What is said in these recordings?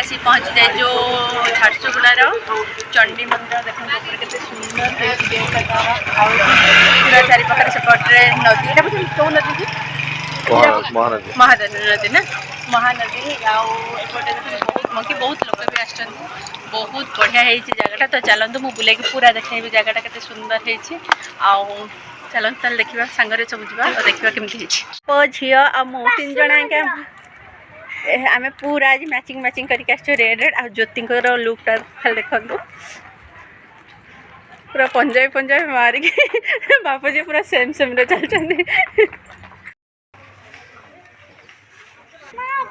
आसी पहुँची जाए जो झारसुगुड़ार चंडी मंदिर देखते के सुंदर पूरा चारि पाखे सेपटे नदी कौ नदी की महानदी नदी ना महानदी आउटे बहुत मंकी बहुत लोग भी आसछन बहुत बढ़िया है जगटा तो चलतु मुझे बुले पूरा देखी जगटा के सुंदर है चलते ताल देखा सांगे सब जा देखा केमती ओ झी आ तीन जन आम पूरा आज मैचिंग मैचिंग करके रेड रेड आ ज्योति लुकटा खाली देखु पूरा पंजाबी पंजाबी मारिकी बापूजी पूरा सेम सेम रे चलते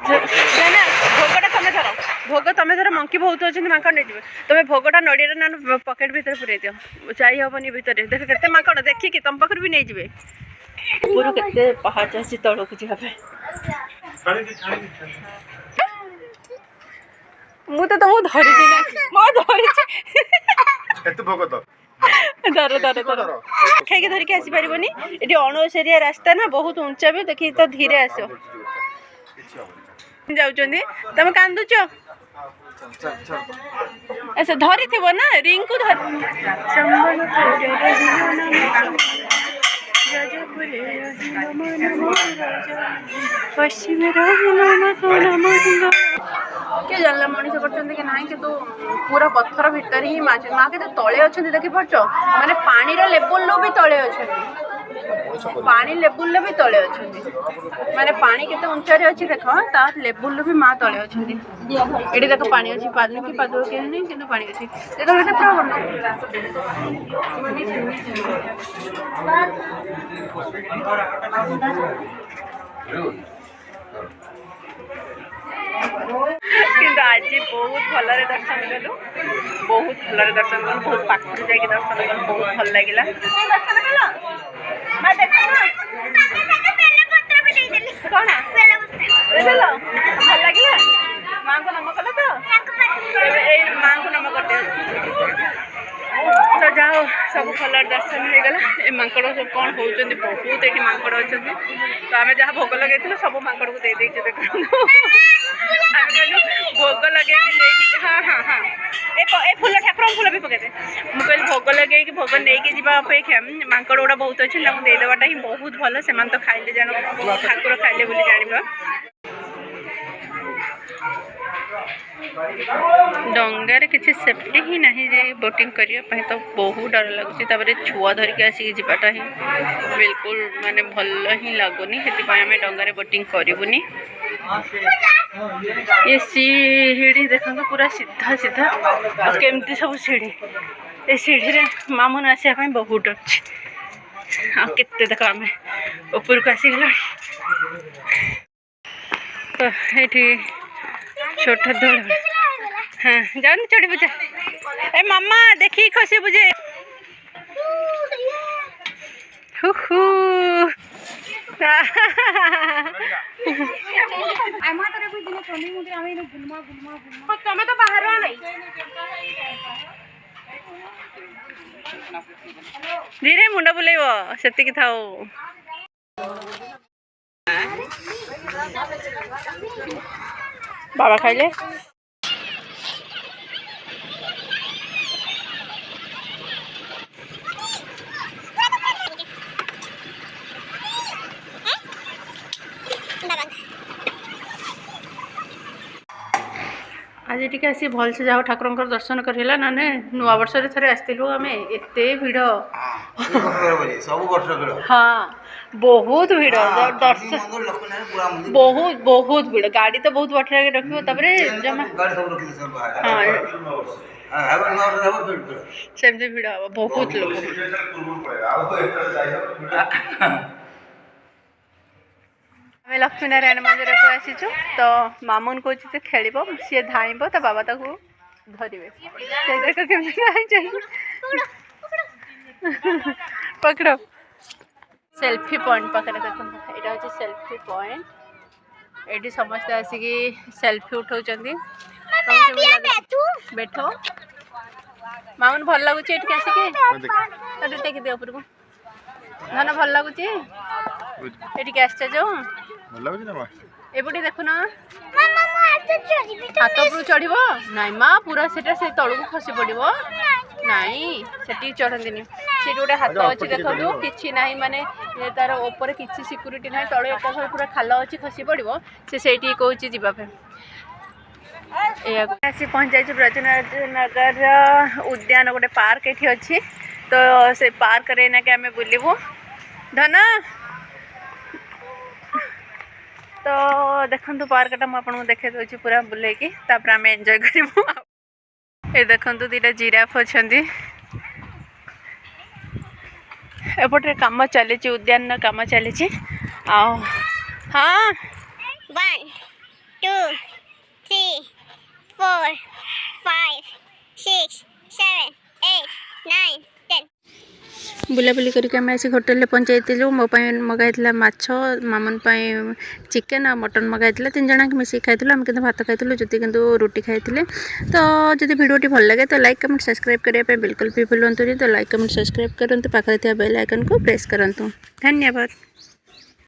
भोगटा तुम धर भोग तुम धर मंकी बहुत अच्छे माकड़ नहीं तुम भोगटा नड़िया ना पकेट भर पूरे दियो जाई हेनी भितर देख के माकड़ देखिकी तुम पाखे भी नहीं जाए पूरा के पहाड़ अच्छी तौक जाए मुझे तुमको धरी धर धर धर खाई धरिकी आसी पारबनी ये अणुसरिया रास्ता ना बहुत उंचा भी देखिए तो धीरे आस जाऊँगी तुम कांदुच अच्छा धरी थी ना रिंग को धर किए जानला मनीष कर ना कि पूरा पत्थर भितर ही माँ के तले अच्छा देखी पार्च माने पानी लेवल भी तले अच्छा पानी लेवल भी तले अच्छा माने पानी केते ऊंचा रे अच्छी देख तार लेवल भी माँ तले अच्छा ये देख पानी अच्छी पादु कि पादु के नहीं कि पानी अच्छी देखो ये पूरा किंतु आज बहुत भल दर्शन कलु बहुत भल दर्शन कलु बहुत पाखर जाकि दर्शन कलु बहुत भल लगे कौन भल लगे माँ को नम कल तो माँ को नम करते तो जाओ सब भल दर्शन हो गला ए माकड़ सब कौन होती बहुत ये माकड़ अच्छा तो आम जहाँ भोग लगे सब माकड़ को दे देचे देख भोग लगे हाँ हाँ हाँ ए फूल ठाकुर फूल भी पकड़े मुझे भोग लगे भोग नहीं कि अपेक्षा माकड़ गुड़ा बहुत अच्छे देदेवाटा ही बहुत भल से तो खाइले जान ठाकुर खाइले बोली जान डंगार किसी सेफ्टी ही नहीं जे बोटिंग करने तो बहुत डर लगुच छुआ धरिकी आसिक जाटा ही बिल्कुल माने भल ही लगुनि से आम डंगार बोटिंग करूनी ये सीढ़ी देखो पूरा सीधा सीधा केमती सब सीढ़ी ये सीढ़ी रे मामून आसापी बहुत डरछि केते देख आम ऊपर को आसीगला तो ये छोट दौड़ हाँ जाओ चढ़ी बुझा ए मामा देखी खसी बुझे तमें तो बाहर धीरे मुंड बुलेब से थाओ बाबा खाइले आज टी आसी भल से जाओ ठाकुर दर्शन करला ना नुआ वर्ष थे आसलु आम एत भिड़ हाँ बहुत भिड़ दर्शन बहुत बहुत भिड़ गाड़ी तो बहुत बठे रखियो जमा सेमती भिड़ हम बहुत लोग आम लक्ष्मी नारायण मंदिर को आसीचु तो मामून कौन खेल सी धाइब तो बाबा ताको धरवे देख पकड़ सेल्फी पॉइंट पाखे देखो यहाँ हूँ सेल्फी पॉइंट ये समस्ते आसिकी सेल्फी उठाऊँ बैठ मामून भल लगुच आसिकी टेक दिए उपरको धन भल लगुच ये आस जो एपटे देखुन हाथ उपरू चढ़ नाई माँ पूरा से तलू खसी पड़ो नाई से चढ़ती से गोटे हाथ अच्छी देखो कि ना माने तार ऊपर किसी सिक्यूरीटी ना तले एक पूरा खाल अच्छी खसी पड़ो से कौच जावाई आसी पहुँच जाए ब्रजनगर उद्यान गोटे पार्क ये अच्छी तो से पार्क रे ना आम बुलबू धन तो देखो पार्कटा मुझे देखे दूसरी पूरा बुलेकी आम एंजॉय करूँ ये देखो दीटा जिराफ अच्छा एपटे कम चली उद्यान कम चली हाँ 1 2 3 4 5 6 7 8 9 10 बुलाबुली करके आम आसी होटेल पहुँचाई मो मगाई माछ मामन चिकेन आ मटन मगाई 3 जन मिसिक खाई आम कि भात खाई ज्योति कि रुटी खाई तो जब वीडियोटी भल लगे तो लाइक कमेंट सब्सक्राइब करने बिल्कुल भी भूलु तो लाइक कमेंट सब्सक्राइब करूँ पाखे बेल आइकन को प्रेस करूँ धन्यवाद।